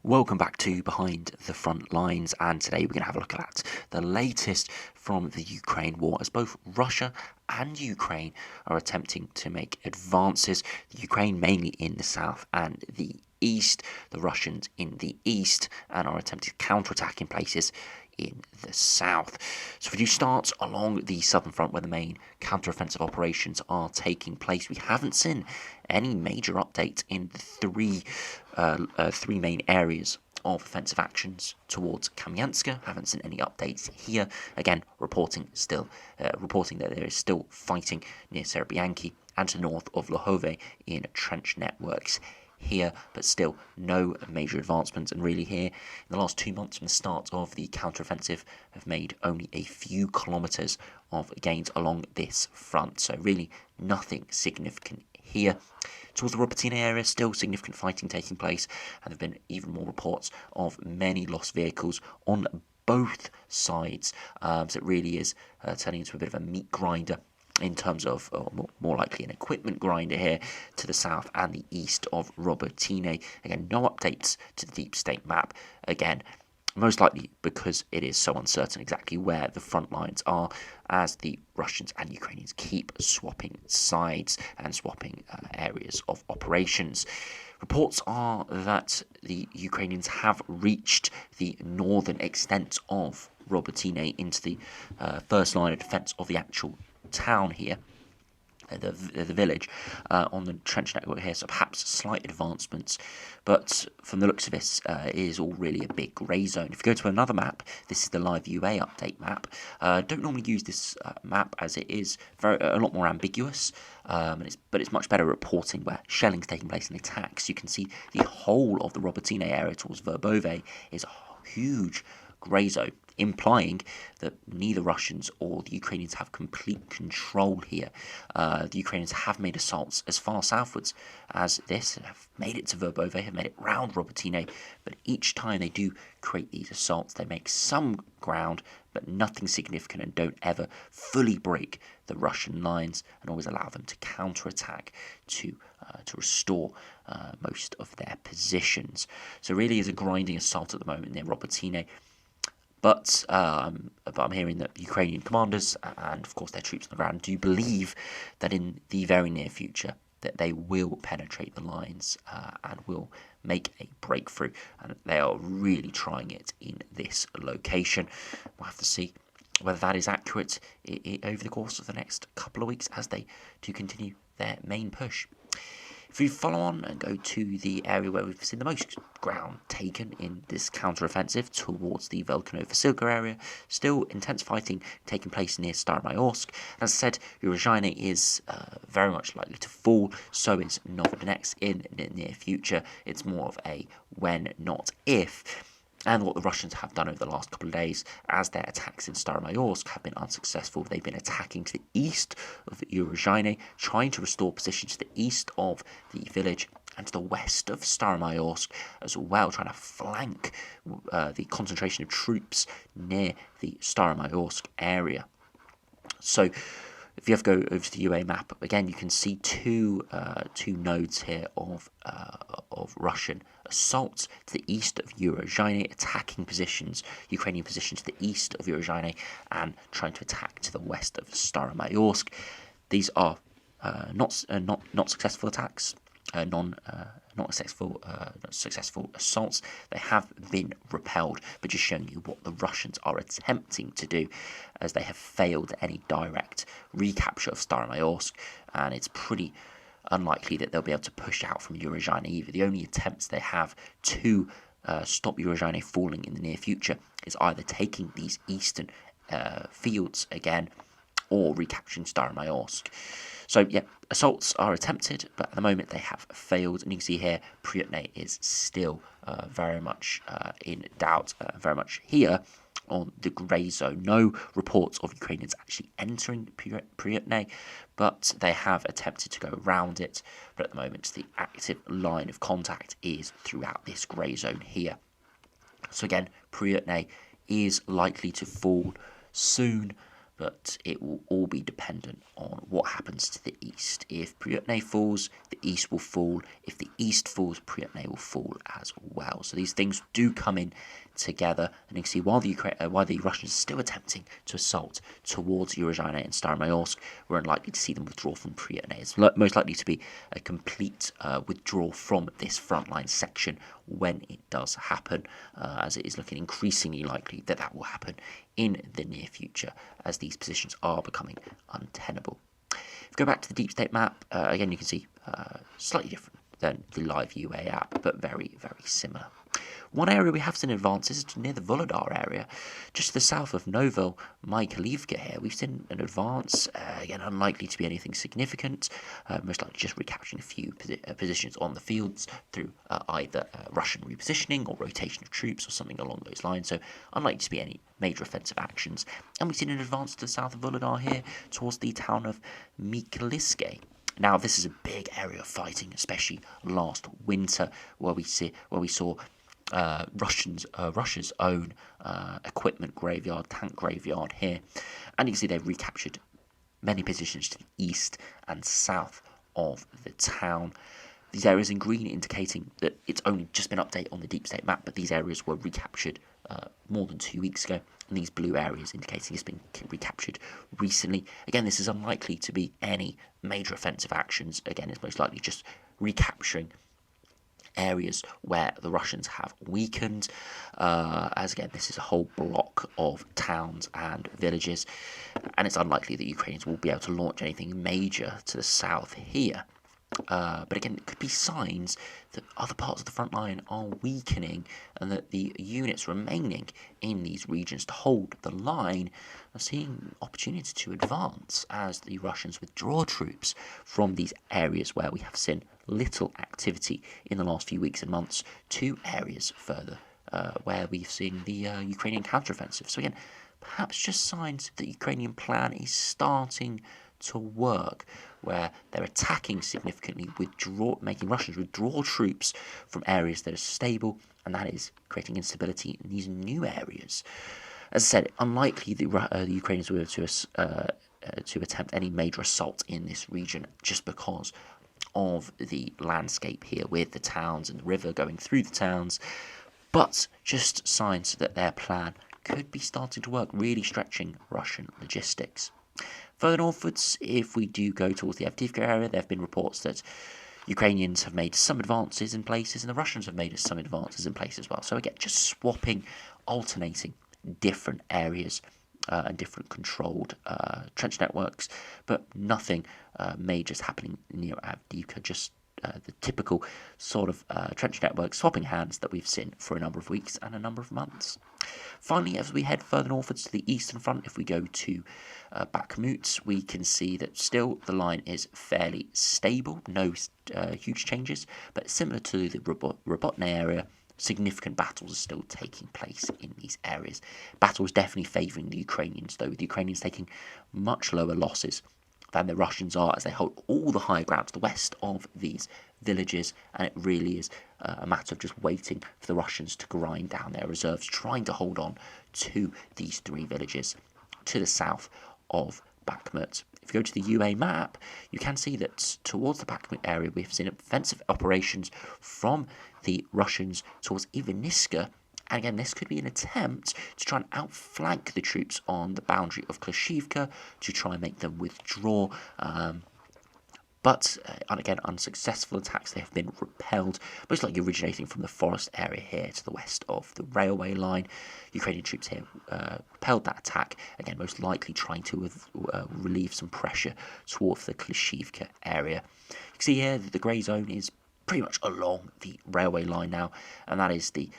Welcome back to Behind the Front Lines, and today we're going to have a look at the latest from the Ukraine war, as both Russia and Ukraine are attempting to make advances. The Ukraine mainly in the south and the east, the Russians in the east, and are attempting to counterattack in places in the south. So if we do start along the southern front where the main counteroffensive operations are taking place, we haven't seen any major updates in the three main areas of offensive actions towards Kamyanska. Haven't seen any updates here. Again, reporting that there is still fighting near Serebyanki and to the north of Lhove in trench networks here, but still no major advancements. And really here, in the last 2 months from the start of the counteroffensive, have made only a few kilometres of gains along this front. So really nothing significant here. Towards the Robertina area, still significant fighting taking place, and there have been even more reports of many lost vehicles on both sides. So it really is turning into a bit of a meat grinder in terms of, or more likely an equipment grinder here to the south and the east of Robertine. Again, no updates to the deep state map. Again, most likely because it is so uncertain exactly where the front lines are, as the Russians and Ukrainians keep swapping sides and swapping areas of operations. Reports are that the Ukrainians have reached the northern extent of Robertine into the first line of defence of the actual town here, the village, on the trench network here, so perhaps slight advancements, but from the looks of this, it is all really a big grey zone. If you go to another map, this is the live UA update map. Don't normally use this map as it is a lot more ambiguous, but it's much better reporting where shelling's taking place in attacks. You can see the whole of the Robertine area towards Verbove is a huge grey zone, implying that neither Russians or the Ukrainians have complete control here. The Ukrainians have made assaults as far southwards as this, and have made it to Verbove, have made it round Robertine, but each time they do create these assaults, they make some ground, but nothing significant, and don't ever fully break the Russian lines, and always allow them to counterattack to restore most of their positions. So really is a grinding assault at the moment near Robertine. But I'm hearing that Ukrainian commanders and, of course, their troops on the ground do believe that in the very near future that they will penetrate the lines and will make a breakthrough. And they are really trying it in this location. We'll have to see whether that is accurate over the course of the next couple of weeks as they do continue their main push. If we follow on and go to the area where we've seen the most ground taken in this counter-offensive towards the Velkano-Vasilka area, still intense fighting taking place near Staromayorsk. As I said, Urozhaine is very much likely to fall, so is Novodonetsk in the near future. It's more of a when, not if. And what the Russians have done over the last couple of days, as their attacks in Staromayorsk have been unsuccessful, they've been attacking to the east of Urozhaine, trying to restore positions to the east of the village and to the west of Staromayorsk as well, trying to flank the concentration of troops near the Staromayorsk area. So if you have to go over to the UA map, again, you can see two nodes here of Russian assaults to the east of Urozhaine, attacking positions, Ukrainian positions to the east of Urozhaine, and trying to attack to the west of Staromayorsk. These are not successful attacks, not successful assaults. They have been repelled, but just showing you what the Russians are attempting to do, as they have failed any direct recapture of Staromayorsk, and it's pretty unlikely that they'll be able to push out from Urozhaine either. The only attempts they have to stop Urozhaine falling in the near future is either taking these eastern fields again or recapturing Staromayorsk. So yeah, assaults are attempted, but at the moment they have failed. And you can see here, Pryotne is still very much in doubt, very much here on the grey zone. No reports of Ukrainians actually entering Pryotne, but they have attempted to go around it. But at the moment, the active line of contact is throughout this grey zone here. So again, Pryotne is likely to fall soon, but it will all be dependent on what happens to the east. If Priutne falls, the east will fall. If the east falls, Priutne will fall as well. So these things do come in together, and you can see while the Russians are still attempting to assault towards Urozhaine and Staromayorsk, we're unlikely to see them withdraw from Priutne. It's most likely to be a complete withdrawal from this frontline section when it does happen, as it is looking increasingly likely that that will happen in the near future as these positions are becoming untenable. If we go back to the deep state map, again you can see slightly different than the live UA app, but very, very similar. One area we have seen advances is near the Vuhledar area, just to the south of Novo Mykolivka here. We've seen an advance, again unlikely to be anything significant, most likely just recapturing a few positions on the fields through either Russian repositioning or rotation of troops or something along those lines, so unlikely to be any major offensive actions. And we've seen an advance to the south of Vuhledar here towards the town of Mykolaiv. Now, this is a big area of fighting, especially last winter, where we saw Russia's own equipment graveyard, tank graveyard here, and you can see they've recaptured many positions to the east and south of the town. These areas in green indicating that it's only just been updated on the deep state map, but these areas were recaptured more than 2 weeks ago, and these blue areas indicating it's been recaptured recently. Again, this is unlikely to be any major offensive actions. Again, it's most likely just recapturing areas where the Russians have weakened, as again this is a whole block of towns and villages, and it's unlikely that Ukrainians will be able to launch anything major to the south here. But again, it could be signs that other parts of the front line are weakening and that the units remaining in these regions to hold the line are seeing opportunity to advance as the Russians withdraw troops from these areas where we have seen little activity in the last few weeks and months to areas further where we've seen the Ukrainian counteroffensive. So again, perhaps just signs that the Ukrainian plan is starting to work, where they're attacking significantly, making Russians withdraw troops from areas that are stable, and that is creating instability in these new areas. As I said, unlikely the Ukrainians will be able to attempt any major assault in this region just because of the landscape here with the towns and the river going through the towns, but just signs that their plan could be starting to work, really stretching Russian logistics. Further northwards, if we do go towards the Avdiivka area, there have been reports that Ukrainians have made some advances in places and the Russians have made some advances in places as well. So again, just swapping, alternating different areas and different controlled trench networks, but nothing major is happening near Avdiivka, just the typical sort of trench network swapping hands that we've seen for a number of weeks and a number of months. Finally, as we head further northwards to the eastern front, if we go to Bakhmut, we can see that still the line is fairly stable, no huge changes, but similar to the Robotne area, significant battles are still taking place in these areas. Battles definitely favouring the Ukrainians, though, with the Ukrainians taking much lower losses than the Russians are, as they hold all the high ground to the west of these villages, and it really is a matter of just waiting for the Russians to grind down their reserves, trying to hold on to these 3 villages to the south of Bakhmut. If you go to the UA map, you can see that towards the Bakhmut area we've seen offensive operations from the Russians towards Ivaniska. And again, this could be an attempt to try and outflank the troops on the boundary of Klishivka to try and make them withdraw. But again, unsuccessful attacks. They have been repelled, most likely originating from the forest area here to the west of the railway line. Ukrainian troops here repelled that attack, again, most likely trying to relieve some pressure towards the Klishivka area. You can see here that the grey zone is pretty much along the railway line now, and that is the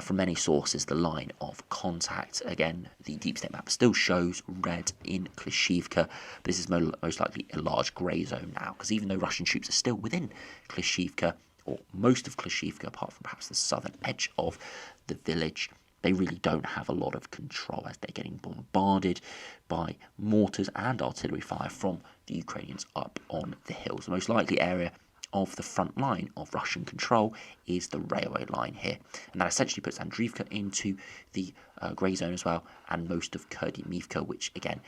from many sources the line of contact. Again, the deep state map still shows red in Klishivka, but this is most likely a large grey zone now, because even though Russian troops are still within Klishivka, or most of Klishivka, apart from perhaps the southern edge of the village, they really don't have a lot of control as they're getting bombarded by mortars and artillery fire from the Ukrainians up on the hills. The most likely area of the front line of Russian control is the railway line here, and that essentially puts Andriivka into the grey zone as well, and most of Kurdyivka, which again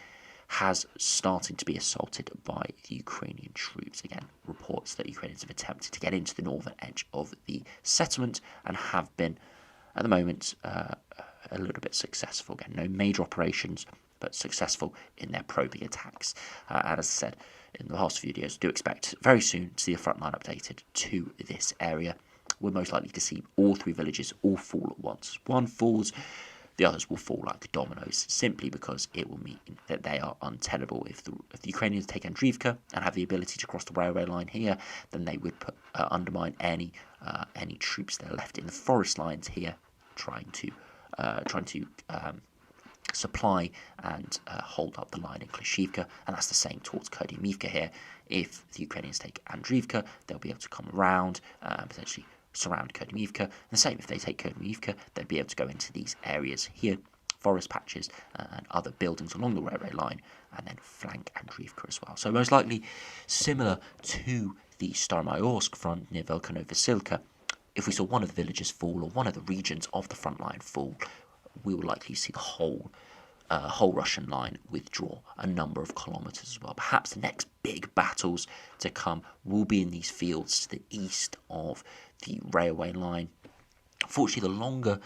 has started to be assaulted by the Ukrainian troops. Again, reports that Ukrainians have attempted to get into the northern edge of the settlement and have been, at the moment, a little bit successful. Again, no major operations, but successful in their probing attacks. And as I said in the last few videos, do expect very soon to see the front line updated to this area. We're most likely to see all 3 villages all fall at once. One falls, the others will fall like dominoes, simply because it will mean that they are untenable. If the Ukrainians take Andriivka and have the ability to cross the railway line here, then they would undermine any troops that are left in the forest lines here, trying to supply and hold up the line in Klishivka, and that's the same towards Kerdymivka here. If the Ukrainians take Andriivka, they'll be able to come around and potentially surround Kerdymivka. And the same if they take Kerdymivka, they'll be able to go into these areas here, forest patches and other buildings along the railway line, and then flank Andriivka as well. So most likely similar to the Staromayorsk front near Velkono-Vasilka, if we saw one of the villages fall or one of the regions of the front line fall, we will likely see the whole Russian line withdraw a number of kilometres as well. Perhaps the next big battles to come will be in these fields to the east of the railway line. Unfortunately, the longer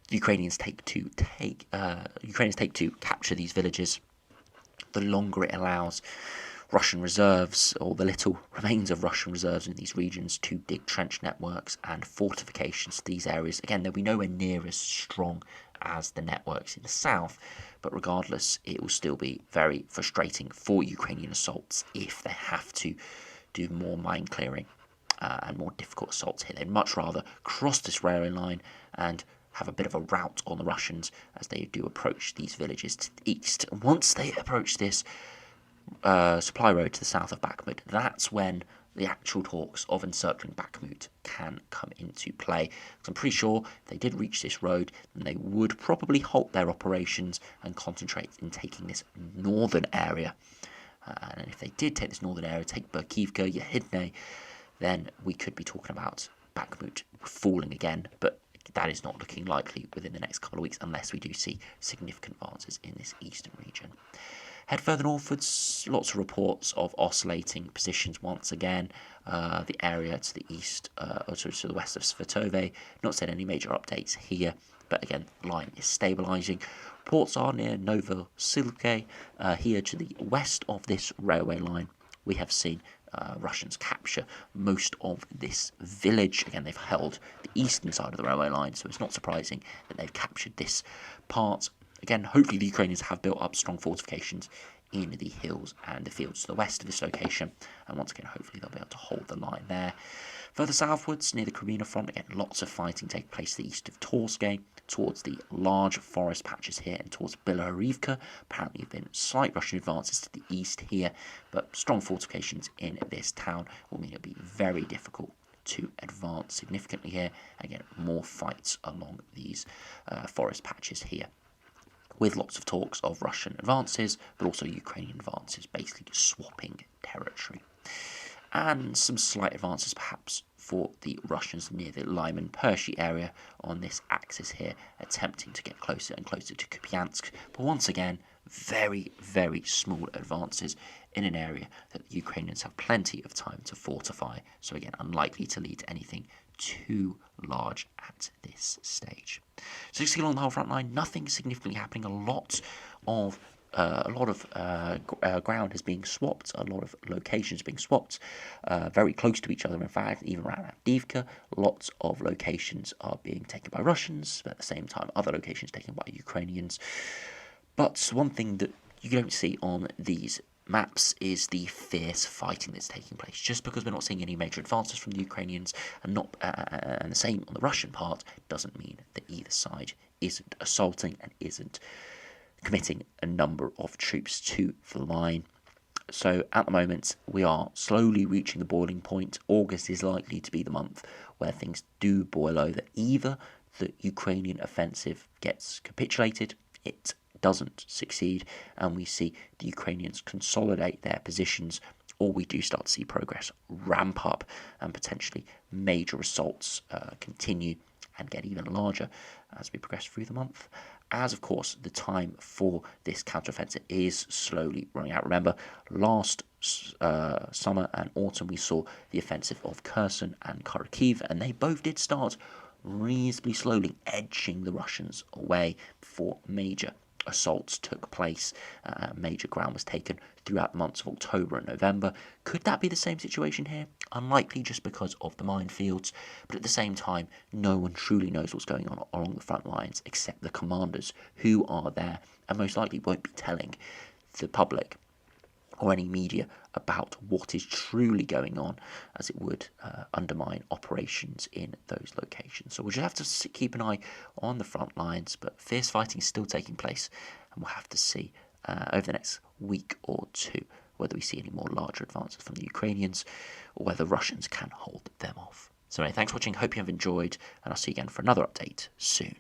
the Ukrainians take to capture these villages, the longer it allows Russian reserves, or the little remains of Russian reserves in these regions, to dig trench networks and fortifications to these areas. Again, they'll be nowhere near as strong as the networks in the south, but regardless, it will still be very frustrating for Ukrainian assaults if they have to do more mine clearing and more difficult assaults here. They'd much rather cross this railway line and have a bit of a rout on the Russians as they do approach these villages to the east. And once they approach this supply road to the south of Bakhmut, that's when the actual talks of encircling Bakhmut can come into play. Because I'm pretty sure if they did reach this road, then they would probably halt their operations and concentrate in taking this northern area. And if they did take this northern area, take Berkivka, Yahidne, then we could be talking about Bakhmut falling again. But that is not looking likely within the next couple of weeks unless we do see significant advances in this eastern region. Head further northwards, lots of reports of oscillating positions once again. The area to the east, to the west of Svetove, not said any major updates here, but again, the line is stabilising. Reports are near Novosilke, here to the west of this railway line. We have seen Russians capture most of this village. Again, they've held the eastern side of the railway line, so it's not surprising that they've captured this part. Again, hopefully the Ukrainians have built up strong fortifications in the hills and the fields to the west of this location, and once again, hopefully they'll be able to hold the line there. Further southwards, near the Crimea front, again, lots of fighting taking place to the east of Torske, towards the large forest patches here, and towards Bilorivka. Apparently, there have been slight Russian advances to the east here, but strong fortifications in this town will mean it'll be very difficult to advance significantly here. Again, more fights along these forest patches here, with lots of talks of Russian advances, but also Ukrainian advances, basically swapping territory. And some slight advances perhaps for the Russians near the Lyman-Pershi area on this axis here, attempting to get closer and closer to Kupiansk. But once again, very, very small advances in an area that the Ukrainians have plenty of time to fortify. So again, unlikely to lead to anything too large at this stage. So you see along the whole front line, nothing significantly happening. A lot of ground is being swapped, a lot of locations being swapped, very close to each other. In fact, even around Avdiivka, lots of locations are being taken by Russians, but at the same time, other locations taken by Ukrainians. But one thing that you don't see on these maps is the fierce fighting that's taking place. Just because we're not seeing any major advances from the Ukrainians and the same on the Russian part doesn't mean that either side isn't assaulting and isn't committing a number of troops to the line. So at the moment, we are slowly reaching the boiling point. August is likely to be the month where things do boil over. Either the Ukrainian offensive gets capitulated, it doesn't succeed, and we see the Ukrainians consolidate their positions, or we do start to see progress ramp up and potentially major assaults continue and get even larger as we progress through the month. As, of course, the time for this counteroffensive is slowly running out. Remember, last summer and autumn we saw the offensive of Kherson and Kharkiv, and they both did start reasonably slowly, edging the Russians away before major assaults took place. Major ground was taken throughout the months of October and November. Could that be the same situation here? Unlikely, just because of the minefields, but at the same time, no one truly knows what's going on along the front lines except the commanders who are there and most likely won't be telling the public or any media about what is truly going on, as it would undermine operations in those locations. So we'll just have to keep an eye on the front lines, but fierce fighting is still taking place, and we'll have to see over the next week or two whether we see any more larger advances from the Ukrainians or whether Russians can hold them off. So anyway, thanks for watching, hope you have enjoyed, and I'll see you again for another update soon.